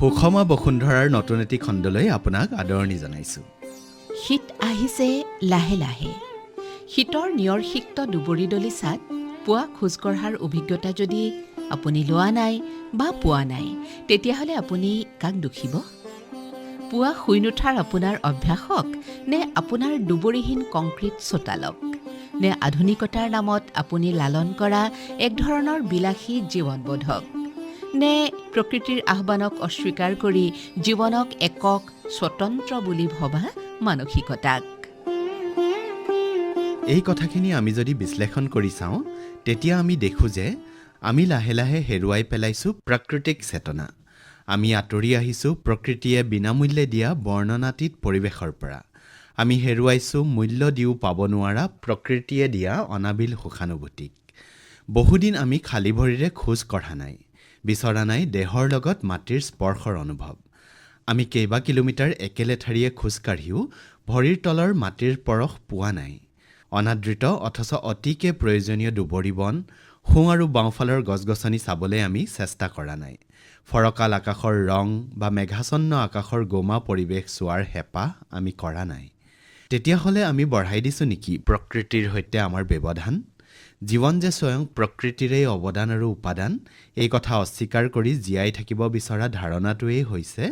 সুষমা বসুন্ধৰাৰ নতুন এটি খণ্ডলৈ আপোনাক আদৰণি জনাইছোঁ। শীত আহিছে লাহে লাহে। শীতৰ নিয়ৰ সিক্ত দুবৰি দলিচাত পুৱা খোজ কঢ়াৰ অভিজ্ঞতা যদি আপুনি লোৱা নাই বা পোৱা নাই, তেতিয়াহ'লে আপুনি কাক দুখিব? পুৱা শুই নুঠাৰ আপোনাৰ অভ্যাসক, নে আপোনাৰ দুবৰিহীন কংক্ৰিট চোতালক, নে আধুনিকতাৰ নামত আপুনি লালন কৰা এক ধৰণৰ বিলাসী জীৱনবোধক, নে প্ৰকৃতিৰ আহ্বানক অস্বীকাৰ কৰি জীৱনক একক স্বতন্ত্ৰ বুলি ভবা মানসিকতাক? এই কথাখিনি আমি যদি বিশ্লেষণ কৰি চাওঁ, তেতিয়া আমি দেখোঁ যে আমি লাহে লাহে হেৰুৱাই পেলাইছোঁ প্ৰাকৃতিক চেতনা। আমি আঁতৰি আহিছোঁ প্ৰকৃতিয়ে বিনামূল্যে দিয়া বৰ্ণনাতীত পৰিৱেশৰ পৰা। আমি হেৰুৱাইছোঁ মূল্য দিও পাব নোৱাৰা প্ৰকৃতিয়ে দিয়া অনাবিল সুখানুভূতিক। বহুদিন আমি খালী ভৰিৰে খোজ কঢ়া নাই, বিচৰা নাই দেহৰ লগত মাটিৰ স্পৰ্শৰ অনুভৱ। আমি কেইবা কিলোমিটাৰ একেলেঠাৰিয়ে খোজকাঢ়িও ভৰিৰ তলৰ মাটিৰ পৰশ পোৱা নাই। অনাদৃত অথচ অতিকে প্ৰয়োজনীয় দুবৰি বন, সোঁ আৰু বাওঁফালৰ গছ-গছনি চাবলৈ আমি চেষ্টা কৰা নাই। ফৰকাল আকাশৰ ৰং বা মেঘাচ্ছন্ন আকাশৰ গোমা পৰিৱেশ চোৱাৰ হেঁপাহ আমি কৰা নাই। তেতিয়াহ'লে আমি বঢ়াই দিছোঁ নেকি প্ৰকৃতিৰ সৈতে আমাৰ ব্যৱধান? জীৱন যে স্বয়ং প্ৰকৃতিৰেই অৱদান আৰু উপাদান, এই কথা অস্বীকাৰ কৰি জীয়াই থাকিব বিচৰা ধাৰণাটোৱেই হৈছে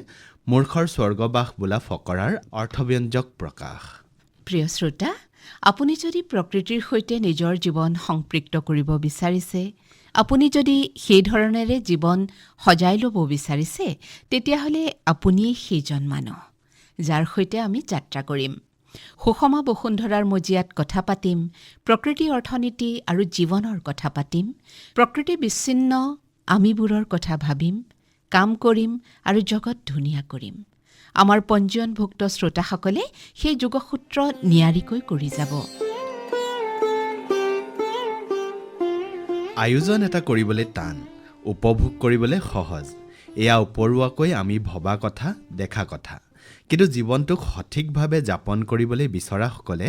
মূৰ্খৰ স্বৰ্গবাস বোলা ফকৰাৰ অৰ্থব্যঞ্জক প্ৰকাশ। প্ৰিয় শ্ৰোতা, আপুনি যদি প্ৰকৃতিৰ সৈতে নিজৰ জীৱন সংপৃক্ত কৰিব বিচাৰিছে, আপুনি যদি সেই ধৰণেৰে জীৱন সজাই ল'ব বিচাৰিছে, তেতিয়াহ'লে আপুনিয়েই সেইজন মানুহ যাৰ সৈতে আমি যাত্ৰা কৰিম। সুষমা বসুন্ধৰাৰ মজিয়াত কথা পাতিম, প্ৰকৃতি অৰ্থনীতি আৰু জীৱনৰ কথা পাতিম, প্ৰকৃতি বিচ্ছিন্ন আমিবোৰৰ কথা ভাবিম, কাম কৰিম আৰু জগত ধুনীয়া কৰিম। আমাৰ পঞ্জীয়নভুক্ত শ্ৰোতাসকলে সেই যোগসূত্ৰ নিয়াৰিকৈ কৰি যাব। আয়োজন এটা কৰিবলৈ টান, উপভোগ কৰিবলৈ সহজ। এয়া উপৰুৱাকৈ আমি ভবা কথা, দেখা কথা। কিন্তু জীৱনটোক সঠিকভাৱে যাপন কৰিবলৈ বিচৰাসকলে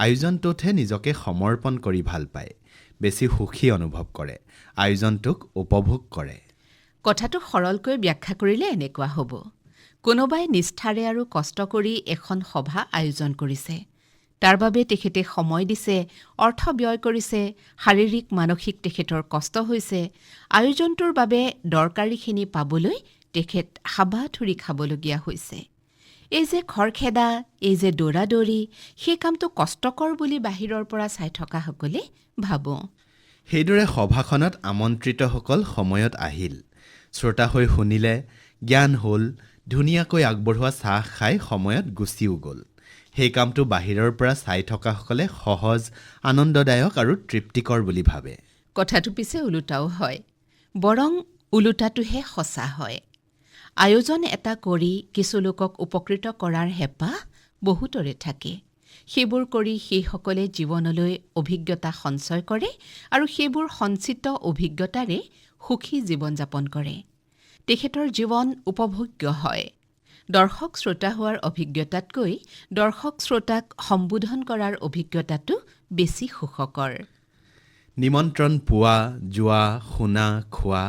আয়োজনটোতহে নিজকে সমৰ্পণ কৰি ভাল পায়, বেছি সুখী অনুভৱ কৰে, আয়োজনটোক উপভোগ কৰে। কথাটো সৰলকৈ ব্যাখ্যা কৰিলে এনেকুৱা হ'ব: কোনোবাই নিষ্ঠাৰে আৰু কষ্ট কৰি এখন সভা আয়োজন কৰিছে। তাৰ বাবে তেখেতে সময় দিছে, অৰ্থ ব্যয় কৰিছে, শাৰীৰিক মানসিক তেখেতৰ কষ্ট হৈছে। আয়োজনটোৰ বাবে দৰকাৰীখিনি পাবলৈ তেখেত হাবাথুৰি খাবলগীয়া হৈছে। এই যে খৰখেদা, এই যে দৌৰা-দৌৰি, সেই কামটো কষ্টকৰ বুলি বাহিৰৰ পৰা চাই থকাসকলে ভাবোঁ। সেইদৰে সভাখনত আমন্ত্ৰিতসকল সময়ত আহিল, শ্ৰোতা হৈ শুনিলে, জ্ঞান হ'ল, ধুনীয়াকৈ আগবঢ়োৱা চাহ খাই সময়ত গুচিও গ'ল। সেই কামটো বাহিৰৰ পৰা চাই থকাসকলে সহজ, আনন্দদায়ক আৰু তৃপ্তিকৰ বুলি ভাবে। কথাটো পিছে ওলোটাও হয়, বৰং ওলোটাটোহে সঁচা হয়। আয়োজন এটা কৰি কিছু লোকক উপকৃত কৰাৰ হেঁপাহ বহুতৰে থাকে। সেইবোৰ কৰি সেইসকলে জীৱনলৈ অভিজ্ঞতা সঞ্চয় কৰে আৰু সেইবোৰ সঞ্চিত অভিজ্ঞতাৰে সুখী জীৱন যাপন কৰে। তেখেতৰ জীৱন উপভোগ্য হয়। দৰ্শক শ্ৰোতা হোৱাৰ অভিজ্ঞতাতকৈ দৰ্শক শ্ৰোতাক সম্বোধন কৰাৰ অভিজ্ঞতাটো বেছি সুখকৰ। নিমন্ত্ৰণ পোৱা, যোৱা, শুনা, খোৱা,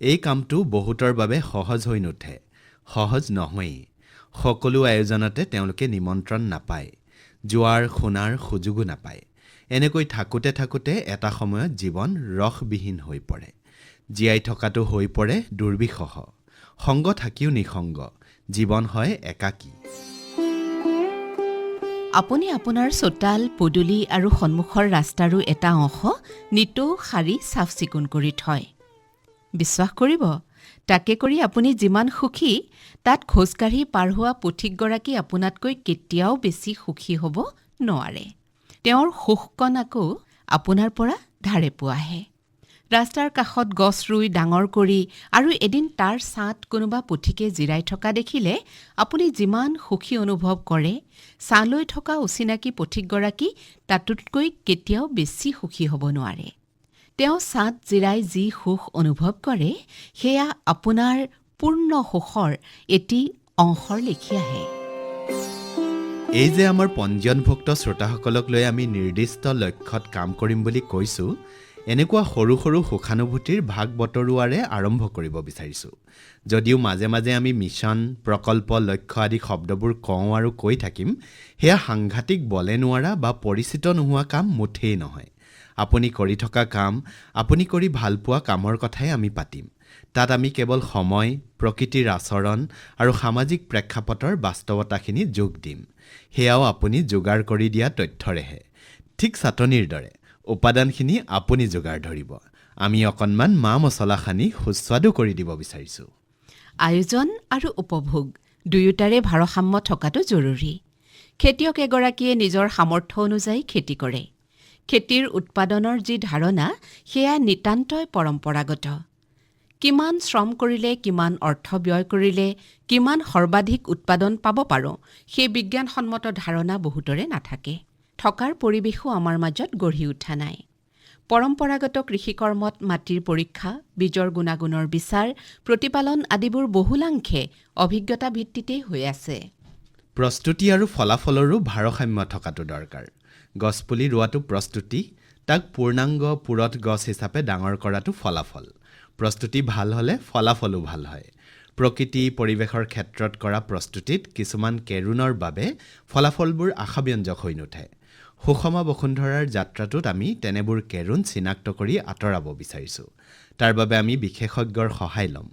এই কামটো বহুতৰ বাবে সহজ হৈ নুঠে, সহজ নহয়েই। সকলো আয়োজনতে তেওঁলোকে নিমন্ত্ৰণ নাপায়, যোৱাৰ শুনাৰ সুযোগো নাপায়। এনেকৈ থাকোঁতে থাকোঁতে এটা সময়ত জীৱন ৰসবিহীন হৈ পৰে। জীয়াই থকাটো হৈ পৰে দুৰ্বিষহ। সংগ থাকিও নিসংগ, জীৱন হয় একাকী। আপুনি আপোনাৰ চোতাল, পদূলি আৰু সন্মুখৰ ৰাস্তাৰো এটা অংশ নিতৌ সাৰি চাফ চিকুণ কৰি থয়। বিশ্বাস কৰিব, তাকে কৰি আপুনি যিমান সুখী, তাত খোজকাঢ়ি পাৰ হোৱা পথিকগৰাকী আপোনাতকৈ কেতিয়াও বেছি সুখী হ'ব নোৱাৰে। তেওঁৰ সুখকণ আকৌ আপোনাৰ পৰা ধাৰে পোৱাহে। ৰাস্তাৰ কাষত গছ ৰুই ডাঙৰ কৰি আৰু এদিন তাৰ ছাঁত কোনোবা পথিকে জিৰাই থকা দেখিলে আপুনি যিমান সুখী অনুভৱ কৰে, ছাঁ লৈ থকা অচিনাকি পথিকগৰাকী তাতোতকৈ কেতিয়াও বেছি সুখী হ'ব নোৱাৰে। তেওঁ ছাঁত জিৰাই যি সুখ অনুভৱ কৰে, সেয়া আপোনাৰ পূৰ্ণ সুখৰ এটি অংশৰ লেখীয়াহে। এই যে আমাৰ পঞ্জীয়নভুক্ত শ্ৰোতাসকলক লৈ আমি নিৰ্দিষ্ট লক্ষ্যত কাম কৰিম বুলি কৈছোঁ, এনেকুৱা সৰু সৰু সুখানুভূতিৰ ভাগ বতৰুৱাৰে আৰম্ভ কৰিব বিচাৰিছোঁ। যদিও মাজে মাজে আমি মিছন, প্ৰকল্প, লক্ষ্য আদি শব্দবোৰ কওঁ আৰু কৈ থাকিম, সেয়া সাংঘাতিক বলে নোৱাৰা বা পৰিচিত নোহোৱা কাম মুঠেই নহয়। আপুনি কৰি থকা কাম, আপুনি কৰি ভালপোৱা কামৰ কথাই আমি পাতিম। তাত আমি কেৱল সময়, প্ৰকৃতিৰ আচৰণ আৰু সামাজিক প্ৰেক্ষাপটৰ বাস্তৱতাখিনি যোগ দিম। সেয়াও আপুনি যোগাৰ কৰি দিয়া তথ্যৰেহে। ঠিক চাটনিৰ দৰে উপাদানখিনি আপুনি যোগাৰ ধৰিব। আমি অকণমান মা মছলা সানি সুস্বাদু কৰি দিব বিচাৰিছোঁ। আয়োজন আৰু উপভোগ দুয়োটাৰে ভাৰসাম্য থকাটো জৰুৰী। খেতিয়ক এগৰাকীয়ে নিজৰ সামৰ্থ্য অনুযায়ী খেতি কৰে। খেতিৰ উৎপাদনৰ যি ধাৰণা, সেয়া নিতান্তই পৰম্পৰাগত। কিমান শ্ৰম কৰিলে, কিমান অৰ্থ ব্যয় কৰিলে, কিমান সৰ্বাধিক উৎপাদন পাব পাৰোঁ, সেই বিজ্ঞানসন্মত ধাৰণা বহুতৰে নাথাকে। থকাৰ পৰিৱেশো আমাৰ মাজত গঢ়ি উঠা নাই। পৰম্পৰাগত কৃষিকৰ্মত মাটিৰ পৰীক্ষা, বীজৰ গুণাগুণৰ বিচাৰ, প্ৰতিপালন আদিবোৰ বহুলাংশে অভিজ্ঞতা ভিত্তিতেই হৈ আছে। প্ৰস্তুতি আৰু ফলাফলৰো ভাৰসাম্য থকাটো দৰকাৰ। গছপুলি ৰোৱাটো প্ৰস্তুতি, তাক পূৰ্ণাংগ পুৰঠ গছ হিচাপে ডাঙৰ কৰাটো ফলাফল। প্ৰস্তুতি ভাল হ'লে ফলাফলো ভাল হয়। প্ৰকৃতি পৰিৱেশৰ ক্ষেত্ৰত কৰা প্ৰস্তুতিত কিছুমান কেৰুণৰ বাবে ফলাফলবোৰ আশাব্যঞ্জক হৈ নুঠে। সুষমা বসুন্ধৰাৰ যাত্ৰাটোত আমি তেনেবোৰ কেৰুণ চিনাক্ত কৰি আঁতৰাব বিচাৰিছোঁ। তাৰ বাবে আমি বিশেষজ্ঞৰ সহায় ল'ম।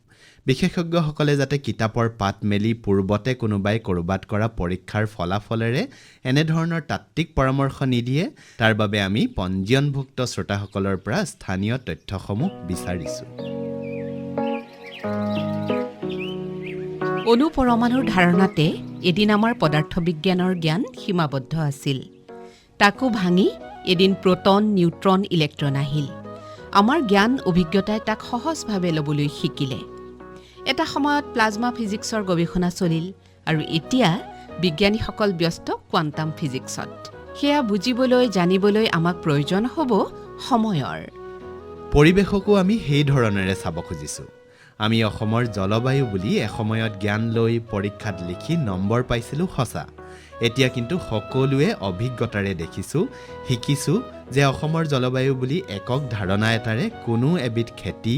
বিশেষজ্ঞসকলে যাতে কিতাপৰ পাত মেলি পূৰ্বতে কোনোবাই ক'ৰবাত কৰা পৰীক্ষাৰ ফলাফলেৰে এনেধৰণৰ তাত্ত্বিক পৰামৰ্শ নিদিয়ে, তাৰ বাবে আমি পঞ্জীয়নভুক্ত শ্ৰোতাসকলৰ পৰা স্থানীয় তথ্যসমূহ বিচাৰিছোঁ। অনুপৰমাণুৰ ধাৰণাতে এদিন আমাৰ পদাৰ্থ বিজ্ঞানৰ জ্ঞান সীমাবদ্ধ আছিল। তাকো ভাঙি এদিন প্ৰটন, নিউট্ৰন, ইলেক্ট্ৰন আহিল। আমাৰ জ্ঞান অভিজ্ঞতাই তাক সহজভাৱে ল'বলৈ শিকিলে। এটা সময়ত প্লাজমা ফিজিক্সৰ গৱেষণা চলিল আৰু এতিয়া বিজ্ঞানীসকল ব্যস্ত কোৱাণ্টাম ফিজিক্সত। সেয়া বুজিবলৈ, জানিবলৈ আমাক প্ৰয়োজন হ'ব সময়ৰ। পৰিৱেশকো আমি সেই ধৰণেৰে চাব খুজিছোঁ। আমি অসমৰ জলবায়ু বুলি এসময়ত জ্ঞান লৈ পৰীক্ষাত লিখি নম্বৰ পাইছিলোঁ সঁচা। এতিয়া কিন্তু সকলোৱে অভিজ্ঞতাৰে দেখিছোঁ, শিকিছোঁ যে অসমৰ জলবায়ু বুলি একক ধাৰণা এটাৰে কোনো এবিধ খেতি,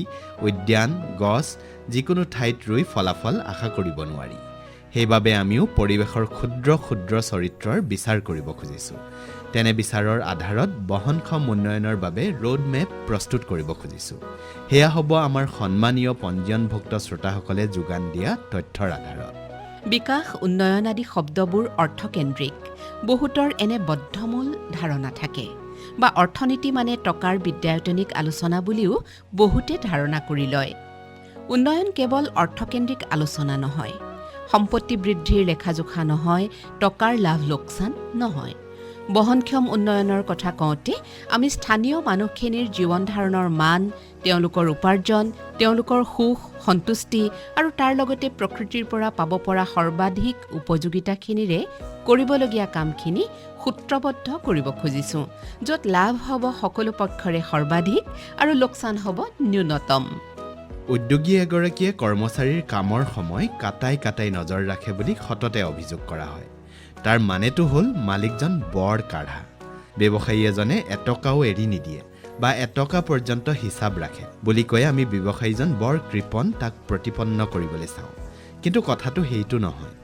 উদ্যান, গছ যিকোনো ঠাইত ৰুই ফলাফল আশা কৰিব নোৱাৰি। সেইবাবে আমিও পৰিৱেশৰ ক্ষুদ্ৰ ক্ষুদ্ৰ চৰিত্ৰৰ বিচাৰ কৰিব খুজিছোঁ। তেনে বিচাৰৰ আধাৰত বহনক্ষম উন্নয়নৰ বাবে ৰোড মেপ প্ৰস্তুত কৰিব খুজিছোঁ। সেয়া হ'ব আমাৰ সন্মানীয় পঞ্জীয়নভুক্ত শ্ৰোতাসকলে যোগান দিয়া তথ্যৰ আধাৰত। বিকাশ, উন্নয়ন আদি শব্দবোৰ অৰ্থকেন্দ্ৰিক। বহুতৰ এনে বদ্ধমূল ধাৰণা থাকে, বা অৰ্থনীতি মানে টকাৰ বিদ্যায়তনিক আলোচনা বুলিও বহুতে ধাৰণা কৰি লয়। উন্নয়ন কেৱল অৰ্থকেন্দ্ৰিক আলোচনা নহয়, সম্পত্তি বৃদ্ধিৰ লেখাজোখা নহয়, টকাৰ লাভ লোকচান নহয়। বহনক্ষম উন্নয়নৰ কথা কওঁতে আমি স্থানীয় মানুহখিনিৰ জীৱন ধাৰণৰ মান, তেওঁলোকৰ উপাৰ্জন, তেওঁলোকৰ সুখ, সন্তুষ্টি আৰু তাৰ লগতে প্ৰকৃতিৰ পৰা পাব পৰা সৰ্বাধিক উপযোগিতাখিনিৰে কৰিবলগীয়া কামখিনি সূত্ৰবদ্ধ কৰিব খুজিছোঁ, য'ত লাভ হ'ব সকলো পক্ষৰে সৰ্বাধিক আৰু লোকচান হ'ব ন্যূনতম। উদ্যোগী এগৰাকীয়ে কৰ্মচাৰীৰ কামৰ সময় কাটাই কাটাই নজৰ ৰাখে বুলি সততে অভিযোগ কৰা হয়। তাৰ মানেটো হ'ল মালিকজন বৰ কাঢ়া। ব্যৱসায়ী এজনে এটকাও এৰি নিদিয়ে বা এটকা পৰ্যন্ত হিচাপ ৰাখে বুলি কৈ আমি ব্যৱসায়ীজন বৰ কৃপণ, তাক প্ৰতিপন্ন কৰিবলৈ চাওঁ। কিন্তু কথাটো সেইটো নহয়।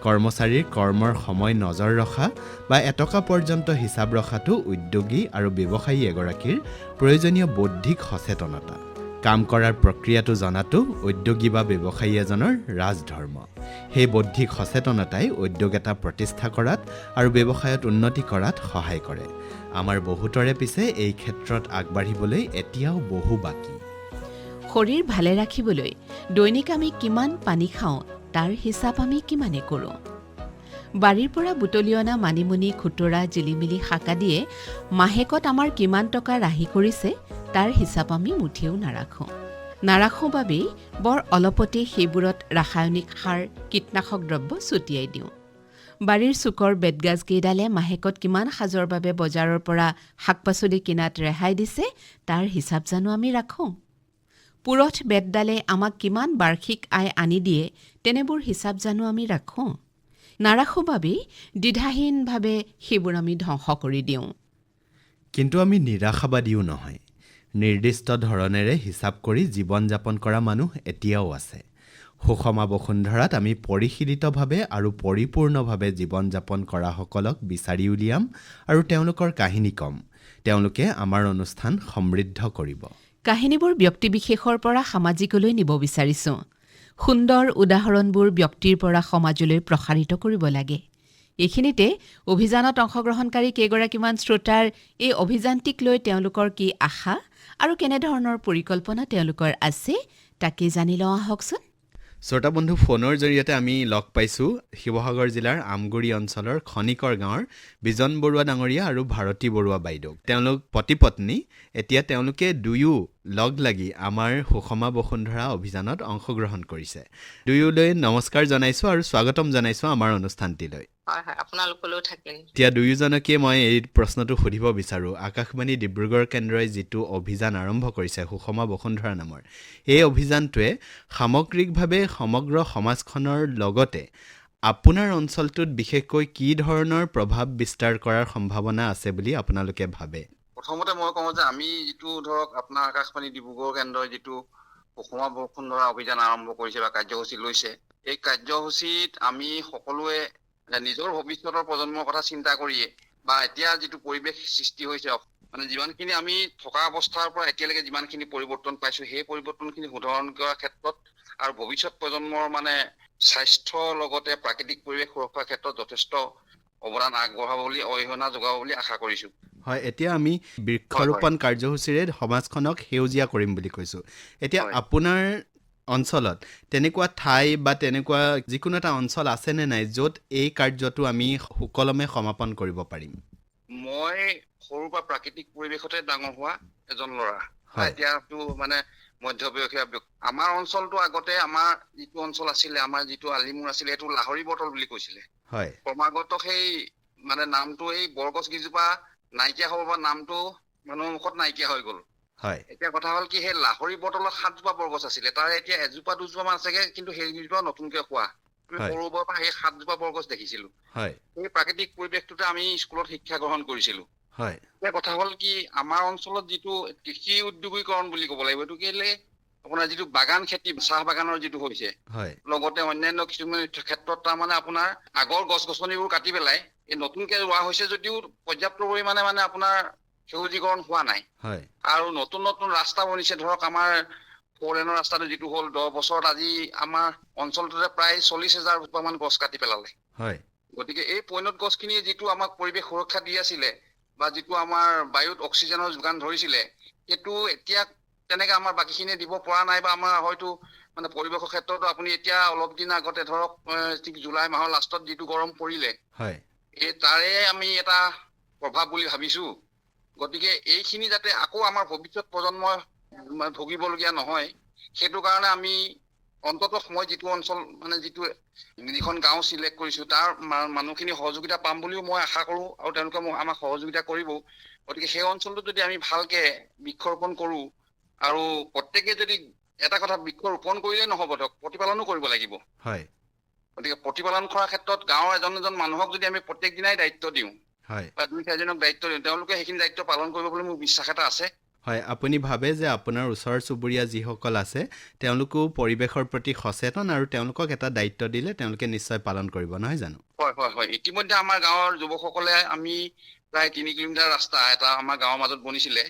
কৰ্মচাৰীৰ কৰ্মৰ সময় নজৰ ৰখা বা এটকা পৰ্যন্ত হিচাপ ৰখাটো উদ্যোগী আৰু ব্যৱসায়ী এগৰাকীৰ প্ৰয়োজনীয় বৌদ্ধিক সচেতনতা। কাম কৰাৰ প্ৰক্ৰিয়াটো জনাটো উদ্যোগী বা ব্যৱসায়ী এজনৰ ৰাজধৰ্ম। সেই বৌদ্ধিক সচেতনতাই উদ্যোগ এটা প্ৰতিষ্ঠা কৰাত আৰু ব্যৱসায়ত উন্নতি কৰাত সহায় কৰে। আমাৰ বহুতৰে পিছে এই ক্ষেত্ৰত আগবাঢ়িবলৈ এতিয়াও বহু বাকী। শৰীৰ ভালে ৰাখিবলৈ দৈনিক আমি কিমান পানী খাওঁ তাৰ হিচাপ আমি কিমানে কৰোঁ। বাৰীৰ পৰা বুটলি অনা মানিমুনি, খুতৰা, জিলিমিলি শাক আদিয়ে মাহেকত আমাৰ কিমান টকা ৰাহি কৰিছে তাৰ হিচাপ আমি মুঠিও নাৰাখোঁ বাবেই বৰ অলপতে সেইবোৰত ৰাসায়নিক সাৰ, কীটনাশক দ্ৰব্য ছটিয়াই দিওঁ। বাৰীৰ চুকৰ বেতগাজকেইডালে মাহেকত কিমান সাজৰ বাবে বজাৰৰ পৰা শাক পাচলি কিনাত ৰেহাই দিছে তাৰ হিচাপ জানো আমি ৰাখোঁ? পুৰঠ বেতডালে আমাক কিমান বাৰ্ষিক আয় আনি দিয়ে তেনেবোৰ হিচাপ জানো আমি ৰাখোঁ? নাৰাখোঁ বাবেই দ্বিধাহীনভাৱে সেইবোৰ আমি ধ্বংস কৰি দিওঁ। কিন্তু আমি নিৰাশাবাদীও নহয়। নিৰ্দিষ্ট ধৰণেৰে হিচাপ কৰি জীৱন যাপন কৰা মানুহ এতিয়াও আছে। সুষমা বসুন্ধৰাত আমি পৰিশীলিতভাৱে আৰু পৰিপূৰ্ণভাৱে জীৱন যাপন কৰাসকলক বিচাৰি উলিয়াম আৰু তেওঁলোকৰ কাহিনী ক'ম। তেওঁলোকে আমাৰ অনুষ্ঠান সমৃদ্ধ কৰিব। কাহিনীবোৰ ব্যক্তিবিশেষৰ পৰা সামাজিকলৈ নিব বিচাৰিছোঁ। সুন্দৰ উদাহৰণবোৰ ব্যক্তিৰ পৰা সমাজলৈ প্ৰসাৰিত কৰিব লাগে। এইখিনিতে অভিযানত অংশগ্ৰহণকাৰী কেইগৰাকীমান শ্ৰোতাৰ এই অভিযান্তিক লৈ তেওঁলোকৰ কি আশা আৰু কেনেধৰণৰ পৰিকল্পনা তেওঁলোকৰ আছে তাকে জানি লওঁ আহকচোন। শ্ৰোতা বন্ধু, ফোনৰ জৰিয়তে আমি লগ পাইছোঁ শিৱসাগৰ জিলাৰ আমগুৰি অঞ্চলৰ খনিকৰ গাঁৱৰ বিজন বৰুৱা ডাঙৰীয়া আৰু ভাৰতী বৰুৱা বাইদেউ। তেওঁলোক পতি পত্নী। এতিয়া তেওঁলোকে দুয়ো লগ লাগি আমাৰ সুষমা বসুন্ধৰা অভিযানত অংশগ্ৰহণ কৰিছে। দুয়োলৈ নমস্কাৰ জনাইছোঁ আৰু স্বাগতম জনাইছোঁ আমাৰ অনুষ্ঠানটিলৈ। হয় হয়, আপোনালোকলৈও থাকিল। এতিয়া দুয়োজনকে মই এই প্ৰশ্নটো সুধিব বিচাৰোঁ। আকাশবাণী ডিব্ৰুগড় কেন্দ্ৰই যিটো অভিযান আৰম্ভ কৰিছে সুষমা বসুন্ধৰা নামৰ, এই অভিযানটোৱে সামগ্ৰিকভাৱে সমগ্ৰ সমাজখনৰ লগতে আপোনাৰ অঞ্চলটোত বিশেষকৈ কি ধৰণৰ প্ৰভাৱ বিস্তাৰ কৰাৰ সম্ভাৱনা আছে বুলি আপোনালোকে ভাবে? প্ৰথমতে মই কওঁ যে আমি যিটো ধৰক আপোনাৰ আকাশবাণী ডিব্ৰুগড় কেন্দ্ৰই যিটো সুষমা বসুন্ধৰা অভিযান আৰম্ভ কৰিছে বা কাৰ্যসূচী লৈছে, এই কাৰ্যসূচীত আমি সকলোৱে নিজৰ ভৱিষ্যতৰ প্ৰজন্মৰ কথা চিন্তা কৰিয়ে বা এতিয়া যিটো পৰিৱেশ সৃষ্টি হৈছে, মানে যিমানখিনি আমি থকা অৱস্থাৰ পৰা এতিয়ালৈকে যিমানখিনি পৰিৱৰ্তন পাইছো, সেই পৰিৱৰ্তনখিনি শুধৰণ কৰাৰ ক্ষেত্ৰত আৰু ভৱিষ্যত প্ৰজন্মৰ মানে স্বাস্থ্যৰ লগতে প্ৰাকৃতিক পৰিৱেশ সুৰক্ষাৰ ক্ষেত্ৰত যথেষ্ট অৱদান আগবঢ়াব বুলি, অৰিহণা যোগাব বুলি আশা কৰিছো। হয়, এতিয়া আমি বৃক্ষৰোপণ কাৰ্যসূচীৰে সমাজখনক সেউজীয়া কৰিম বুলি কৈছোঁ। এতিয়া আপোনাৰ অঞ্চলত তেনেকুৱা ঠাই বা তেনেকুৱা যিকোনো এটা অঞ্চল আছেনে নাই য'ত এই কাৰ্যটো আমি সুকলমে সমাপন কৰিব পাৰিম? মই সৰুৰ পৰা প্ৰাকৃতিক পৰিৱেশতে ডাঙৰ হোৱা এজন ল'ৰা। এতিয়াতো মানে মধ্যবয়সীয়া ব্যক্তি। আমাৰ অঞ্চলটো আগতে আমাৰ যিটো অঞ্চল আছিলে, আমাৰ যিটো আলিমুৰ আছিলে, সেইটো লাহৰি বটল বুলি কৈছিলে। হয়, ক্ৰমাগত সেই মানে নামটো এই বৰগছ কেইজোপা নাইকিয়া হ'ব বা নামটো মানুহৰ মুখত নাইকিয়া হৈ গ'ল। হয়, এতিয়া কথা হ'ল কি, সেই লাহৰি বটলত 7জোপা বৰগছ আছিলে, তাৰে এতিয়া 1জোপা 2জোপা মান আছেগে, কিন্তু সেইজোপা নতুনকে হোৱা। আমি সৰুৰ পৰা সেই 7জোপা বৰগছ দেখিছিলো। হয়, সেই প্ৰাকৃতিক পৰিৱেশটোতে আমি স্কুলত শিক্ষা গ্ৰহণ কৰিছিলো। হয়, এতিয়া কথা হ'ল কি, আমাৰ অঞ্চলত যিটো কৃষি উদ্যোগীকৰণ বুলি ক'ব লাগিব, এইটো কেলে আপোনাৰ যিটো বাগান খেতি, চাহ বাগানৰ যিটো হৈছে, হয়, লগতে অন্যান্য কিছুমান ক্ষেত্ৰত তাৰমানে আপোনাৰ আগৰ গছ গছনিবোৰ কাটি পেলাই এই নতুনকে ৰোৱা হৈছে যদিও পৰ্যাপ্ত পৰিমাণে মানে আপোনাৰ সেউজীকৰণ হোৱা নাই। হয়, আৰু নতুন নতুন ৰাস্তা বনিছে, ধৰক আমাৰ 4 লেনৰ ৰাস্তাটো যিটো হ'ল 10 বছৰত আজি আমাৰ অঞ্চলটোতে প্ৰায় 40,000 মান গছ কাটি পেলালে। হয়, গতিকে এই পৈণত গছখিনিয়ে যিটো আমাক পৰিৱেশ সুৰক্ষা দি আছিলে বা যিটো আমাৰ বায়ুত অক্সিজেনৰ যোগান ধৰিছিলে, সেইটো এতিয়া তেনেকে আমাৰ বাকীখিনিয়ে দিব পৰা নাই বা আমাৰ হয়তো মানে পৰিৱেশৰ ক্ষেত্ৰতো আপুনি এতিয়া অলপ দিন আগতে ধৰক জুলাই মাহৰ লাষ্টত যিটো গৰম পৰিলে, হয়, এই তাৰে আমি এটা প্ৰভাৱ বুলি ভাবিছো। গতিকে এইখিনি যাতে আকৌ আমাৰ ভৱিষ্যত প্ৰজন্মই ভুগিবলগীয়া নহয়, সেইটো কাৰণে আমি অন্ততঃ মই যিটো অঞ্চল মানে যিখন গাঁও চিলেক্ট কৰিছো, তাৰ মানুহখিনি সহযোগিতা পাম বুলিও মই আশা কৰো আৰু তেওঁলোকে আমাক সহযোগিতা কৰিব। গতিকে সেই অঞ্চলটোত যদি আমি ভালকে বৃক্ষৰোপণ কৰো, আৰু প্ৰত্যেকে যদি এটা কথা, বৃক্ষ ৰোপণ কৰিলেই নহ'ব, ধৰক প্ৰতিপালনো কৰিব লাগিব। হয়, গতিকে প্ৰতিপালন কৰাৰ ক্ষেত্ৰত গাঁৱৰ এজন এজন মানুহক যদি আমি প্ৰত্যেক দিনাই দায়িত্ব দিওঁ হয়, বা 2-4জনক দায়িত্ব দিওঁ, তেওঁলোকে সেইখিনি দায়িত্ব পালন কৰিব বুলি মোৰ বিশ্বাস এটা আছে। হয়, আপুনি ভাবে যে আপোনাৰ ওচৰ চুবুৰীয়া যিসকল আছে তেওঁলোকেও পৰিৱেশৰ প্ৰতি সচেতন আৰু তেওঁলোকক এটা দায়িত্ব দিলে তেওঁলোকে নিশ্চয় পালন কৰিব, নহয় জানো? হয় হয় হয়, ইতিমধ্যে আমাৰ গাঁৱৰ যুৱকসকলে আমি প্ৰায় 3 কিলোমিটাৰ ৰাস্তা এটা আমাৰ গাঁৱৰ মাজত বনিছিলে,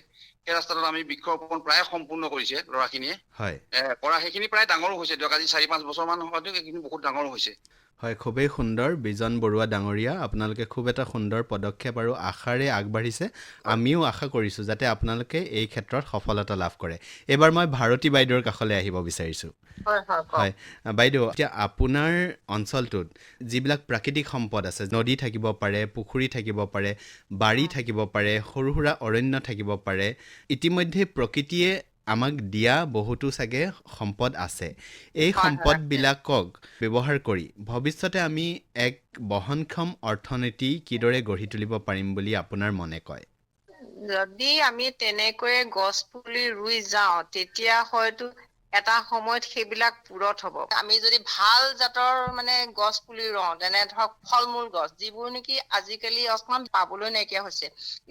সেই ৰাস্তাটোত আমি বৃক্ষৰোপণ প্ৰায় সম্পূৰ্ণ কৰিছে ল'ৰাখিনিয়ে। হয়, কৰা সেইখিনি প্ৰায় ডাঙৰো হৈছে, দিয়ক আজি 4-5 বছৰ মান হয়তো সেইখিনি বহুত ডাঙৰো হৈছে। হয়, খুবেই সুন্দৰ বিজন বৰুৱা ডাঙৰীয়া, আপোনালোকে খুব এটা সুন্দৰ পদক্ষেপ আৰু আশাৰে আগবাঢ়িছে। আমিও আশা কৰিছোঁ যাতে আপোনালোকে এই ক্ষেত্ৰত সফলতা লাভ কৰে। এইবাৰ মই ভাৰতী বাইদেউৰ কাষলৈ আহিব বিচাৰিছোঁ। হয় বাইদেউ, এতিয়া আপোনাৰ অঞ্চলটোত যিবিলাক প্ৰাকৃতিক সম্পদ আছে, নদী থাকিব পাৰে, পুখুৰী থাকিব পাৰে, বাৰী থাকিব পাৰে, সৰু সুৰা অৰণ্য থাকিব পাৰে, ইতিমধ্যে প্ৰকৃতিয়ে আমাক দিয়া বহুতো চাগে সম্পদ আছে। এই সম্পদবিলাকক ব্যৱহাৰ কৰি ভৱিষ্যতে আমি এক বহনক্ষম অৰ্থনীতি কিদৰে গঢ়ি তুলিব পাৰিম বুলি আপোনাৰ মনে কয়? যদি আমি তেনেকৈ গছ পুলি ৰুই যাওঁ, তেতিয়া হয়তো এটা সময়ত সেইবিলাক পূৰঠ হ'ব। আমি যদি ভাল জাতৰ মানে গছ পুলি ৰুওঁ, যেনে ধৰক ফল মূল গছ, যিবোৰ নেকি আজিকালি অকমান পাবলৈ নাইকিয়া হৈছে,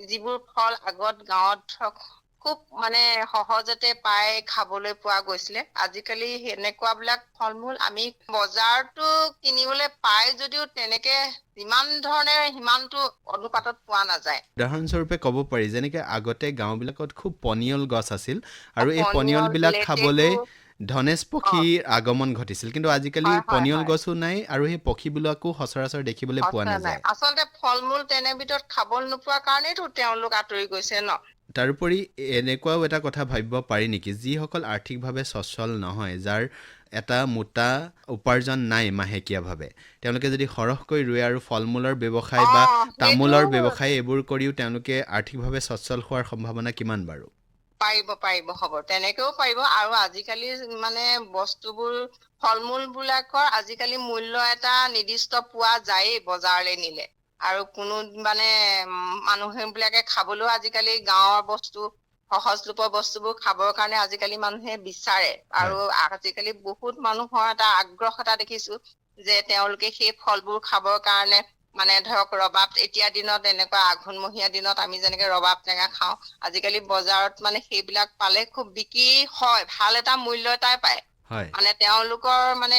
যিবোৰ ফল আগত গাঁৱত ধৰক খুব মানে সহজতে পাই খাবলৈ পোৱা গৈছিলে। আজিকালি সেনেকুৱাবিলাক ফল মূল আমি বজাৰতো কিনিবলৈ পাই যদিও তেনেকে যিমান ধৰণে সিমানটো অনুপাতত পোৱা নাযায়। উদাহৰণস্বৰূপে ক'ব পাৰি যেনেকৈ আগতে গাঁওবিলাকত খুব পনিয়ল গছ আছিল আৰু এই পনিয়ল, পনিয়লবিলাক খাবলৈ লেটেকু, ধনেশ অ, পক্ষীৰ আগমন ঘটিছিল, কিন্তু আজিকালি হয় হয় পনিয়ল হয় গছো নাই আৰু সেই পক্ষীবিলাকো সচৰাচৰ দেখিবলৈ পোৱা সঁচা নাই। নাযায়। আচলতে ফল মূল তেনে ভিতৰত খাবলৈ নোপোৱা কাৰণেইতো তেওঁলোক আঁতৰি গৈছে ন। তাৰোপৰি এনেকুৱাও এটা কথা ভাবিব পাৰি নেকি, যিসকল আৰ্থিকভাৱে সচ্ছল নহয়, যাৰ এটা মোটা উপাৰ্জন নাই মাহেকীয়াভাৱে, তেওঁলোকে যদি সৰহকৈ ৰুৱে আৰু ফল মূলৰ ব্যৱসায় বা সেইটো তামোলৰ ব্যৱসায় এইবোৰ কৰিও তেওঁলোকে আৰ্থিকভাৱে সচ্ছল হোৱাৰ সম্ভাৱনা কিমান বাৰু? পাৰিব হ'ব, তেনেকেও পাৰিব। আৰু আজিকালি মানে বস্তুবোৰ ফল মূল বিলাকৰ আজিকালি মূল্য এটা নিৰ্দিষ্ট পোৱা যায়েই বজাৰলৈ নিলে। আৰু কোনো মানে মানুহে বিলাকে খাবলৈও আজিকালি গাঁৱৰ বস্তু সহজলূপৰ বস্তুবোৰ খাবৰ কাৰণে আজিকালি মানুহে বিচাৰে। হয় আৰু আজিকালি বহুত মানুহৰ এটা আগ্ৰহ এটা দেখিছো যে তেওঁলোকে সেই ফলবোৰ খাবৰ কাৰণে মানে ধৰক ৰবাব, এতিয়া দিনত এনেকুৱা আঘোণমহীয়া দিনত আমি যেনেকে ৰবাব টেঙা খাওঁ, আজিকালি বজাৰত মানে সেইবিলাক পালে খুব বিক্ৰী হয়, ভাল এটা মূল্য এটাই পায়। হয় মানে তেওঁলোকৰ মানে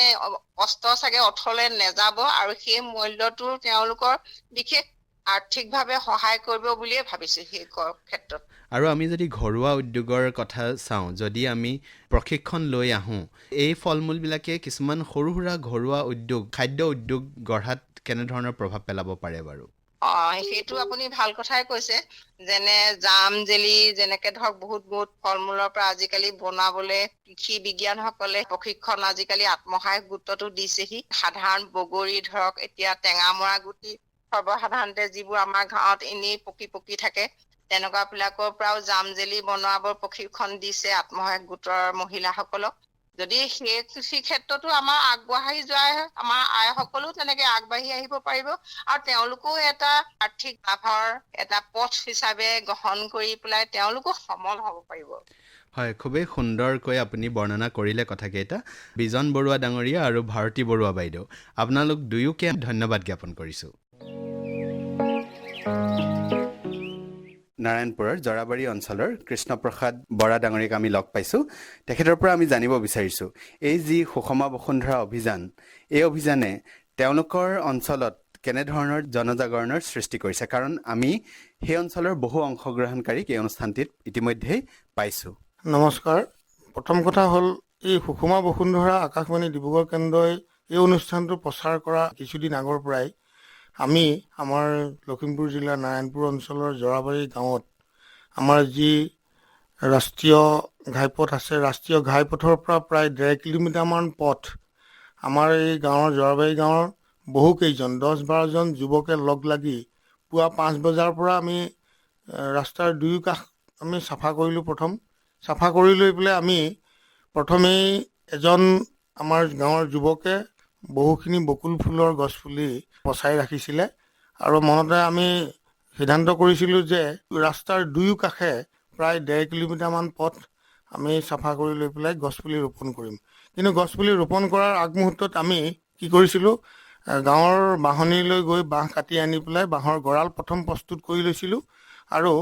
কষ্ট চাগে অথলে নেযাব আৰু সেই মূল্যটো তেওঁলোকৰ বিশেষ আৰ্থিকভাৱে সহায় কৰিব বুলিয়ে ভাবিছো সেই ক্ষেত্ৰত। আৰু আমি যদি ঘৰুৱা উদ্যোগৰ কথা চাওঁ, যদি আমি প্ৰশিক্ষণ লৈ আহোঁ, এই ফল মূলবিলাকে কিছুমান সৰু সুৰা ঘৰুৱা উদ্যোগ, খাদ্য উদ্যোগ গঢ়াত কেনেধৰণৰ প্ৰভাৱ পেলাব পাৰে বাৰু? সেইটো আপুনি ভাল কথাই কৈছে। যেনে জাম, জেলি, যেনেকে ধৰক বহুত ফল মূলৰ পৰা আজিকালি বনাবলৈ কৃষি বিজ্ঞানসকলে প্ৰশিক্ষণ আজিকালি আত্মসহায়ক গোটতো দিছেহি। সাধাৰণ বগৰী ধৰক এতিয়া টেঙামৰা গুটি সৰ্বসাধাৰণতে যিবোৰ আমাৰ গাঁৱত এনেই পকি থাকে, তেনেকুৱা বিলাকৰ পৰাও জাম জেলি বনোৱাবৰ প্ৰশিক্ষণ দিছে আত্মসহায়ক গোটৰ মহিলাসকলক। যদি সেই কৃষি ক্ষেত্ৰতো আমাৰ আগবাঢ়ি যোৱা হয়, আমাৰ আইসকলো তেনেকে আগবাঢ়ি আহিব পাৰিব আৰু তেওঁলোকো এটা আৰ্থিক লাভৰ এটা পথ হিচাপে গ্ৰহণ কৰি পেলাই তেওঁলোকো সমল হ'ব পাৰিব। হয়, খুবেই সুন্দৰকৈ আপুনি বৰ্ণনা কৰিলে কথাকেইটা। বিজন বৰুৱা ডাঙৰীয়া আৰু ভাৰতী বৰুৱা বাইদেউ, আপোনালোক দুয়োকে ধন্যবাদ জ্ঞাপন কৰিছোঁ। নাৰায়ণপুৰৰ জৰাবাৰী অঞ্চলৰ কৃষ্ণপ্ৰসাদ বৰা ডাঙৰীয়াক আমি লগ পাইছোঁ। তেখেতৰ পৰা আমি জানিব বিচাৰিছোঁ, এই যি সুষমা বসুন্ধৰা অভিযান, এই অভিযানে তেওঁলোকৰ অঞ্চলত কেনেধৰণৰ জনজাগৰণৰ সৃষ্টি কৰিছে, কাৰণ আমি সেই অঞ্চলৰ বহু অংশগ্ৰহণকাৰীক এই অনুষ্ঠানটিত ইতিমধ্যেই পাইছোঁ। নমস্কাৰ। প্ৰথম কথা হ'ল, এই সুষমা বসুন্ধৰা আকাশবাণী ডিব্ৰুগড় কেন্দ্ৰই এই অনুষ্ঠানটো প্ৰচাৰ কৰা কিছুদিন আগৰ পৰাই আমি আমাৰ লখিমপুৰ জিলাৰ নাৰায়ণপুৰ অঞ্চলৰ জৰাবাৰী গাঁৱত আমাৰ যি ৰাষ্ট্ৰীয় ঘাইপথ আছে, ৰাষ্ট্ৰীয় ঘাইপথৰ পৰা প্ৰায় 1.5 কিলোমিটাৰমান পথ আমাৰ এই গাঁৱৰ জৰাবাৰী গাঁৱৰ বহুকেইজন 10-12জন যুৱকে লগ লাগি পুৱা 5 বজাৰ পৰা আমি ৰাস্তাৰ দুয়ো কাষ আমি চাফা কৰিলোঁ। চাফা কৰি লৈ পেলাই আমি প্ৰথমেই এজন আমাৰ গাঁৱৰ যুৱকে বহুখিনি বকুল ফুলৰ গছপুলি পচাই ৰাখিছিলে আৰু মনতে আমি সিদ্ধান্ত কৰিছিলোঁ যে ৰাস্তাৰ দুয়ো কাষে প্ৰায় 1.5 কিলোমিটাৰমান পথ আমি চাফা কৰি লৈ পেলাই গছপুলি ৰোপণ কৰিম। কিন্তু গছপুলি ৰোপণ কৰাৰ আগমুহূৰ্তত আমি কি কৰিছিলোঁ, গাঁৱৰ বাঁহনিলৈ গৈ বাঁহ কাটি আনি পেলাই বাঁহৰ গঁৰাল প্ৰথম প্ৰস্তুত কৰি লৈছিলোঁ আৰু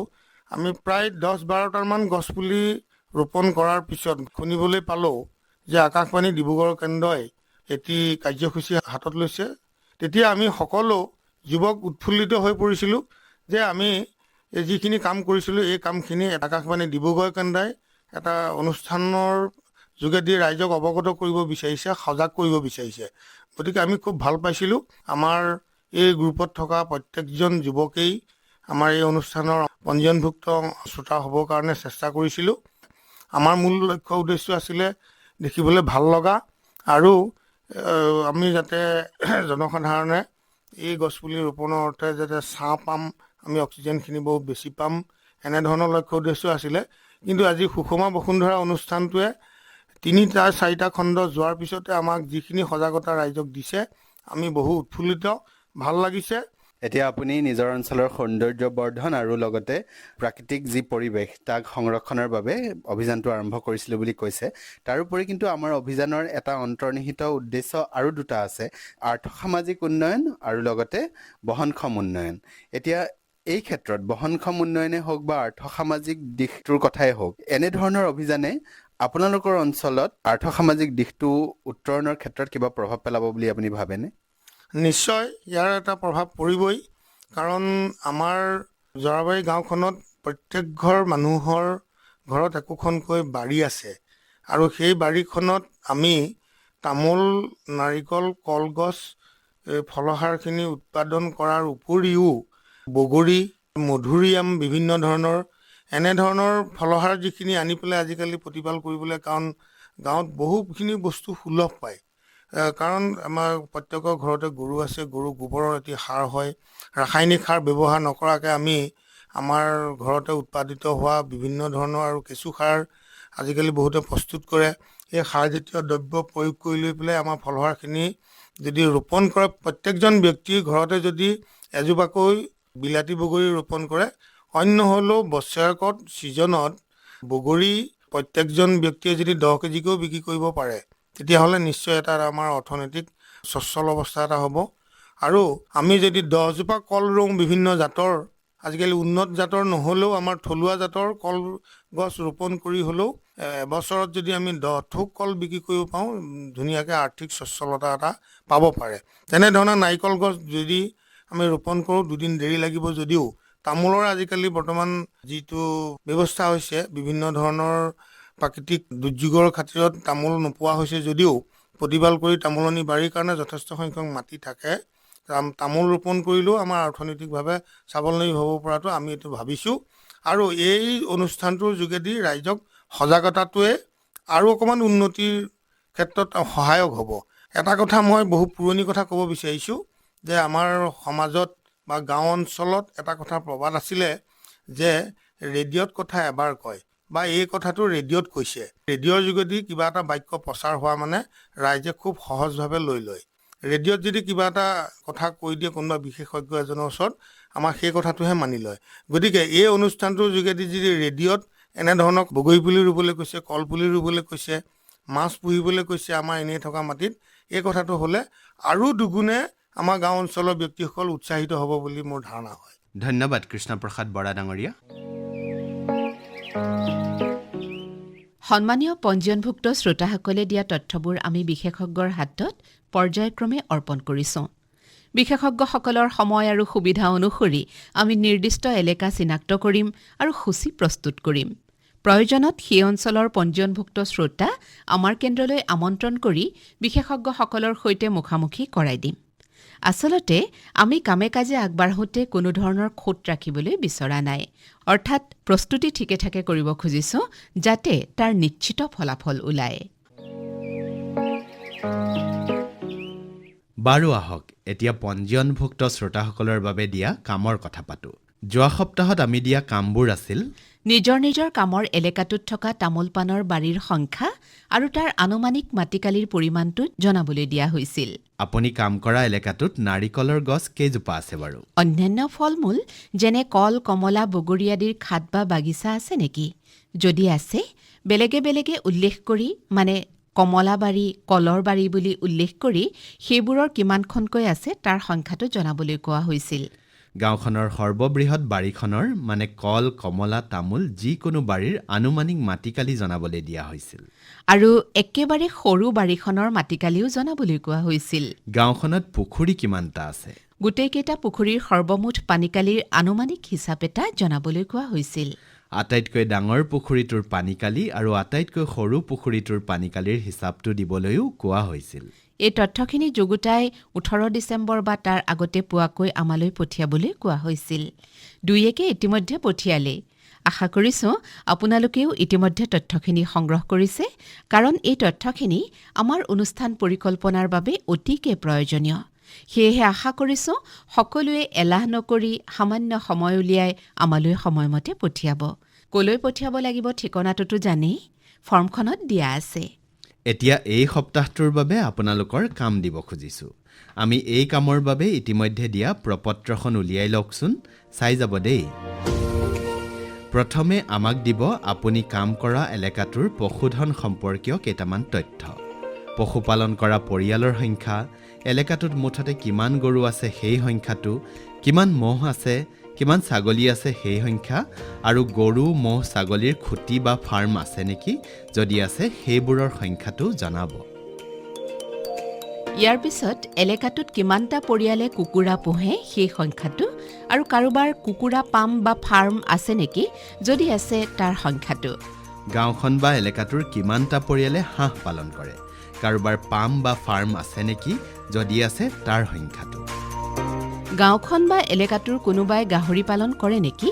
আমি প্ৰায় 10-12টামান গছপুলি ৰোপণ কৰাৰ পিছত শুনিবলৈ পালোঁ যে আকাশবাণী ডিব্ৰুগড় কেন্দ্ৰই এটি কাৰ্যসূচী হাতত লৈছে। তেতিয়া আমি সকলো যুৱক উৎফুল্লিত হৈ পৰিছিলোঁ যে আমি যিখিনি কাম কৰিছিলোঁ এই কামখিনি আকাশবাণী ডিব্ৰুগড় কেন্দ্ৰই এটা অনুষ্ঠানৰ যোগেদি ৰাইজক অৱগত কৰিব বিচাৰিছে, সজাগ কৰিব বিচাৰিছে। গতিকে আমি খুব ভাল পাইছিলোঁ। আমাৰ এই গ্ৰুপত থকা প্ৰত্যেকজন যুৱকেই আমাৰ এই অনুষ্ঠানৰ পঞ্জীয়নভুক্ত শ্ৰোতা হ'বৰ কাৰণে চেষ্টা কৰিছিলোঁ। আমাৰ মূল লক্ষ্য উদ্দেশ্য আছিলে দেখিবলৈ ভাল লগা আৰু আমি যাতে জনসাধাৰণে এই গছপুলি ৰোপণৰ অৰ্থে যাতে ছাঁ পাম, আমি অক্সিজেনখিনি বহুত বেছি পাম, এনেধৰণৰ লক্ষ্য উদ্দেশ্য আছিলে। কিন্তু আজি সুষমা বসুন্ধৰা অনুষ্ঠানটোৱে 3-4টা খণ্ড যোৱাৰ পিছতে আমাক যিখিনি সজাগতা ৰাইজক দিছে, আমি বহু উৎফুল্লিত, ভাল লাগিছে। এতিয়া আপুনি নিজৰ অঞ্চলৰ সৌন্দৰ্য বৰ্ধন আৰু লগতে প্ৰাকৃতিক যি পৰিৱেশ তাক সংৰক্ষণৰ বাবে অভিযানটো আৰম্ভ কৰিছিলোঁ বুলি কৈছে। তাৰোপৰি কিন্তু আমাৰ অভিযানৰ এটা অন্তৰ্নিহিত উদ্দেশ্য আৰু দুটা আছে, আৰ্থসামাজিক উন্নয়ন আৰু লগতে বহনক্ষম উন্নয়ন। এতিয়া এই ক্ষেত্ৰত বহনক্ষম উন্নয়নে হওক বা আৰ্থ-সামাজিক দিশটোৰ কথাই হওক, এনেধৰণৰ অভিযানে আপোনালোকৰ অঞ্চলত আৰ্থ-সামাজিক দিশটো উত্তৰণৰ ক্ষেত্ৰত কিবা প্ৰভাৱ পেলাব বুলি আপুনি ভাবেনে? নিশ্চয় ইয়াৰ এটা প্ৰভাৱ পৰিবই, কাৰণ আমাৰ জৰাবাৰী গাঁওখনত প্ৰত্যেক ঘৰ মানুহৰ ঘৰত একোখনকৈ বাৰী আছে আৰু সেই বাৰীখনত আমি তামোল, নাৰিকল, কলগছ, ফলহাৰখিনি উৎপাদন কৰাৰ উপৰিও বগৰী, মধুৰিআম, বিভিন্ন ধৰণৰ এনেধৰণৰ ফলহাৰ যিখিনি আনি পেলাই আজিকালি প্ৰতিপাল কৰিবলৈ, কাৰণ গাঁৱত বহুখিনি বস্তু সুলভ পায়। কাৰণ আমাৰ প্ৰত্যেকৰ ঘৰতে গৰু আছে, গৰু গোবৰৰ এটি সাৰ হয়। ৰাসায়নিক সাৰ ব্যৱহাৰ নকৰাকৈ আমি আমাৰ ঘৰতে উৎপাদিত হোৱা বিভিন্ন ধৰণৰ আৰু কেঁচু সাৰ আজিকালি বহুতে প্ৰস্তুত কৰে। এই সাৰজাতীয় দ্ৰব্য প্ৰয়োগ কৰি লৈ পেলাই আমাৰ ফলহাৰখিনি যদি ৰোপণ কৰে, প্ৰত্যেকজন ব্যক্তিৰ ঘৰতে যদি এজোপাকৈ বিলাতী বগৰী ৰোপণ কৰে, অন্য হ'লেও বছৰেকত ছিজনত বগৰী প্ৰত্যেকজন ব্যক্তিয়ে যদি 10 কেজিকৈও বিক্ৰী কৰিব পাৰে, তেতিয়াহ'লে নিশ্চয় এটা আমাৰ অৰ্থনৈতিক সচ্ছল অৱস্থা এটা হ'ব। আৰু আমি যদি 10জোপা কল ৰুওঁ বিভিন্ন জাতৰ, আজিকালি উন্নত জাতৰ নহ'লেও আমাৰ থলুৱা জাতৰ কলগছ ৰোপণ কৰি হ'লেও এবছৰত যদি আমি 10 থোক কল বিক্ৰী কৰিব পাওঁ, ধুনীয়াকৈ আৰ্থিক সচ্ছলতা এটা পাব পাৰে। তেনেধৰণে নাৰিকল গছ যদি আমি ৰোপণ কৰোঁ, 2 দিন দেৰি লাগিব যদিও তামোলৰ আজিকালি বৰ্তমান যিটো ব্যৱস্থা হৈছে, বিভিন্ন ধৰণৰ প্ৰাকৃতিক দুৰ্যোগৰ খাতিৰত তামোল নোপোৱা হৈছে যদিও প্ৰতিপাল কৰি তামোলনি বাৰীৰ কাৰণে যথেষ্ট সংখ্যক মাটি থাকে। তামোল ৰোপণ কৰিলেও আমাৰ অৰ্থনৈতিকভাৱে স্বাৱলম্বী হ'ব পৰাটো আমি এইটো ভাবিছোঁ। আৰু এই অনুষ্ঠানটোৰ যোগেদি ৰাইজক সজাগতাটোৱে আৰু অকণমান উন্নতিৰ ক্ষেত্ৰত সহায়ক হ'ব। এটা কথা মই বহু পুৰণি কথা ক'ব বিচাৰিছোঁ যে আমাৰ সমাজত বা গাঁও অঞ্চলত এটা কথা প্ৰবাদ আছিলে যে ৰেডিঅ'ত কথা এবাৰ কয়, বা এই কথাটো ৰেডিঅ'ত কৈছে। ৰেডিঅ'ৰ যোগেদি কিবা এটা বাক্য প্ৰচাৰ হোৱা মানে ৰাইজে খুব সহজভাৱে লৈ লয়। ৰেডিঅ'ত যদি কিবা এটা কথা কৈ দিয়ে কোনোবা বিশেষজ্ঞ এজনৰ ওচৰত, আমাৰ সেই কথাটোহে মানি লয়। গতিকে এই অনুষ্ঠানটোৰ যোগেদি যদি ৰেডিঅ'ত এনেধৰণৰ বগৰী পুলি ৰুবলৈ কৈছে, কল পুলি ৰুবলৈ কৈছে, মাছ পুহিবলৈ কৈছে আমাৰ এনেই থকা মাটিত, এই কথাটো হ'লে আৰু দুগুণে আমাৰ গাঁও অঞ্চলৰ ব্যক্তিসকল উৎসাহিত হ'ব বুলি মোৰ ধাৰণা হয়। ধন্যবাদ কৃষ্ণপ্ৰসাদ বৰা ডাঙৰীয়া। সন্মানীয় পঞ্জীয়নভুক্ত শ্ৰোতাসকলে দিয়া তথ্যবোৰ আমি বিশেষজ্ঞৰ হাতত পৰ্যায়ক্ৰমে অৰ্পণ কৰিছোঁ। বিশেষজ্ঞসকলৰ সময় আৰু সুবিধা অনুসৰি আমি নিৰ্দিষ্ট এলেকা চিনাক্ত কৰিম আৰু সূচী প্ৰস্তুত কৰিম। প্ৰয়োজনত সেই অঞ্চলৰ পঞ্জীয়নভুক্ত শ্ৰোতা আমাৰ কেন্দ্ৰলৈ আমন্ত্ৰণ কৰি বিশেষজ্ঞসকলৰ সৈতে মুখামুখি কৰাই দিম। আচলতে আমি কামে কাজে আগবাঢ়োতে কোনো ধৰণৰ খুঁত ৰাখিবলৈ বিচৰা নাই, অৰ্থাৎ প্ৰস্তুতি ঠিকে ঠাকে কৰিব খুজিছোঁ যাতে তাৰ নিশ্চিত ফলাফল ওলায়। বাৰু আহক এতিয়া পঞ্জীয়নভুক্ত শ্ৰোতাসকলৰ বাবে দিয়া কামৰ কথা পাতোঁ। যোৱা সপ্তাহত আমি দিয়া কামবোৰ আছিল: নিজৰ নিজৰ কামৰ এলেকাটোত থকা তামোল পাণৰ বাৰীৰ সংখ্যা আৰু তাৰ আনুমানিক মাটিকালিৰ পৰিমাণটো জনাবলৈ দিয়া হৈছিল। আপুনি কাম কৰা এলেকাটোত নাৰিকলৰ গছ কেইজোপা আছে বাৰু? অন্যান্য ফল মূল যেনে কল, কমলা, বগৰী আদিৰ খাট বা বাগিচা আছে নেকি? যদি আছে, বেলেগে বেলেগে উল্লেখ কৰি, মানে কমলা বাৰী, কলৰ বাৰী বুলি উল্লেখ কৰি সেইবোৰৰ কিমানখনকৈ আছে তাৰ সংখ্যাটো জনাবলৈ কোৱা হৈছিল। গাঁওখনৰ সৰ্ববৃহৎ বাৰীখনৰ মানে কল, কমলা, তামোল যিকোনো বাৰীৰ আনুমানিক মাটিকালি জনাবলৈ দিয়া হৈছিল। আৰু একেবাৰে সৰু বাৰীখনৰ মাটিকালিও জনাবলৈ কোৱা হৈছিল। গাঁওখনত পুখুৰী কিমানটা আছে? গোটেইকেইটা পুখুৰীৰ সৰ্বমুঠ পানীকালিৰ আনুমানিক হিচাপ এটা জনাবলৈ কোৱা হৈছিল। আটাইতকৈ ডাঙৰ পুখুৰীটোৰ পানীকালি আৰু আটাইতকৈ সৰু পুখুৰীটোৰ পানীকালিৰ হিচাপটো দিবলৈও কোৱা হৈছিল। এই তথ্যখিনি যুগুতাই 18 ডিচেম্বৰ বা তাৰ আগতে পোৱাকৈ আমালৈ পঠিয়াবলৈ কোৱা হৈছিল। দুয়েকে ইতিমধ্যে পঠিয়ালে। আশা কৰিছোঁ আপোনালোকেও ইতিমধ্যে তথ্যখিনি সংগ্ৰহ কৰিছে, কাৰণ এই তথ্যখিনি আমাৰ অনুষ্ঠান পৰিকল্পনাৰ বাবে অতিকে প্ৰয়োজনীয়। সেয়েহে আশা কৰিছোঁ সকলোৱে এলাহ নকৰি সামান্য সময় উলিয়াই আমালৈ সময়মতে পঠিয়াব। কলৈ পঠিয়াব লাগিব ঠিকনাটোতো জানেই, ফৰ্মখনত দিয়া আছে। এতিয়া এই সপ্তাহটোৰ বাবে আপোনালোকৰ কাম দিব খুজিছোঁ। আমি এই কামৰ বাবে ইতিমধ্যে দিয়া প্ৰপত্ৰখন উলিয়াই লওকচোন, চাই যাব দেই। প্ৰথমে আমাক দিব আপুনি কাম কৰা এলেকাটোৰ পশুধন সম্পৰ্কীয় কেইটামান তথ্য। পশুপালন কৰা পৰিয়ালৰ সংখ্যা, এলেকাটোত মুঠতে কিমান গৰু আছে সেই সংখ্যাটো, কিমান ম'হ আছে, কিমান ছাগলী আছে সেই সংখ্যা আৰু গৰু ম'হ ছাগলীৰ খুঁটি বা ফাৰ্ম আছে নেকি যদি আছে সেইবোৰৰ সংখ্যাটো জনাব ইয়াৰ পিছত এলেকাটোত কিমানটা পৰিয়ালে কুকুৰা পোহে সেই সংখ্যাটো আৰু কাৰোবাৰ কুকুৰা পাম বা ফাৰ্ম আছে নেকি যদি আছে তাৰ সংখ্যাটো গাঁওখন বা এলেকাটোৰ কিমানটা পৰিয়ালে হাঁহ পালন কৰে কাৰোবাৰ পাম বা ফাৰ্ম আছে নেকি যদি আছে তাৰ সংখ্যাটো গাঁওখন বা এলেকাটোৰ কোনোবাই গাহৰি পালন কৰে নেকি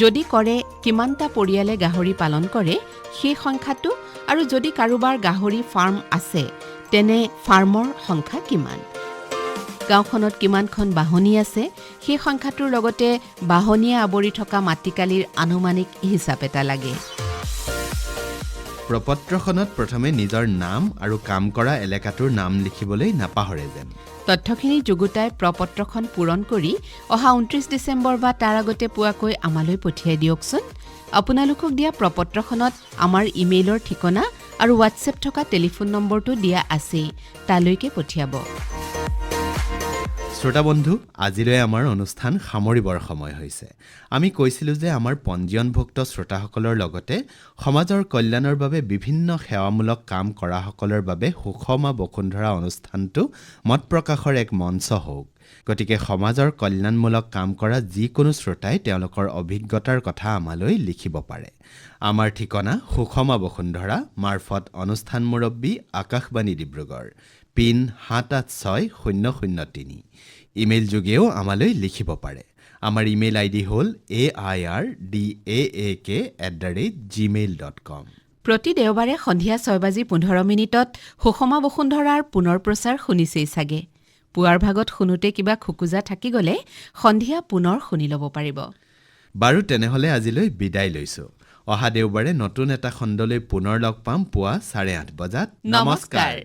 যদি কৰে কিমানটা পৰিয়ালে গাহৰি পালন কৰে সেই সংখ্যাটো আৰু যদি কাৰোবাৰ গাহৰি ফাৰ্ম আছে তেনে ফাৰ্মৰ সংখ্যা কিমান গাঁওখনত কিমানখন বাহনী আছে সেই সংখ্যাটোৰ লগতে বাহনীয়ে আৱৰি থকা মাটিকালিৰ আনুমানিক হিচাপ এটা লাগে প্ৰপত্ৰখনত প্ৰথমে নিজৰ নাম আৰু কাম কৰা এলেকাটোৰ নাম লিখিবলৈ নাপাহৰে যেন তথ্যখিনি যুগুতাই প্ৰপত্ৰখন পূৰণ কৰি অহা 29 ডিচেম্বৰ বা তাৰ আগতে পোৱাকৈ আমালৈ পঠিয়াই দিয়কচোন আপোনালোকক দিয়া প্ৰপত্ৰখনত আমাৰ ইমেইলৰ ঠিকনা আৰু হোৱাটছএপ থকা টেলিফোন নম্বৰটো দিয়া আছেই তালৈকে পঠিয়াব শ্ৰোতা বন্ধু আজিলৈ আমাৰ অনুষ্ঠান সামৰিবৰ সময় হৈছে আমি কৈছিলোঁ যে আমাৰ পঞ্জীয়নভুক্ত শ্ৰোতাসকলৰ লগতে সমাজৰ কল্যাণৰ বাবে বিভিন্ন সেৱামূলক কাম কৰাসকলৰ বাবে সুষমা বসুন্ধৰা অনুষ্ঠানটো মত প্ৰকাশৰ এক মঞ্চ হওক গতিকে সমাজৰ কল্যাণমূলক কাম কৰা যিকোনো শ্ৰোতাই তেওঁলোকৰ অভিজ্ঞতাৰ কথা আমালৈ লিখিব পাৰে আমাৰ ঠিকনা সুষমা বসুন্ধৰা মাৰফত অনুষ্ঠান মুৰব্বী আকাশবাণী ডিব্ৰুগড় পিন 786003 ইমেইল যোগেও আমালৈ লিখিব পাৰে আমাৰ ইমেইল আইডি হ'ল airdaak@gmail.com প্ৰতি দেওবাৰে সন্ধিয়া 6:15 সুষমা বসুন্ধৰাৰ পুনৰ প্ৰচাৰ শুনিছেই চাগে পুৱাৰ ভাগত শুনোতে কিবা খুকুজা থাকি গ'লে সন্ধিয়া পুনৰ শুনি ল'ব পাৰিব বাৰু তেনেহ'লে আজিলৈ বিদায় লৈছোঁ অহা দেওবাৰে নতুন এটা খণ্ডলৈ পুনৰ লগ পাম পুৱা 8:30 বজাত নমস্কাৰ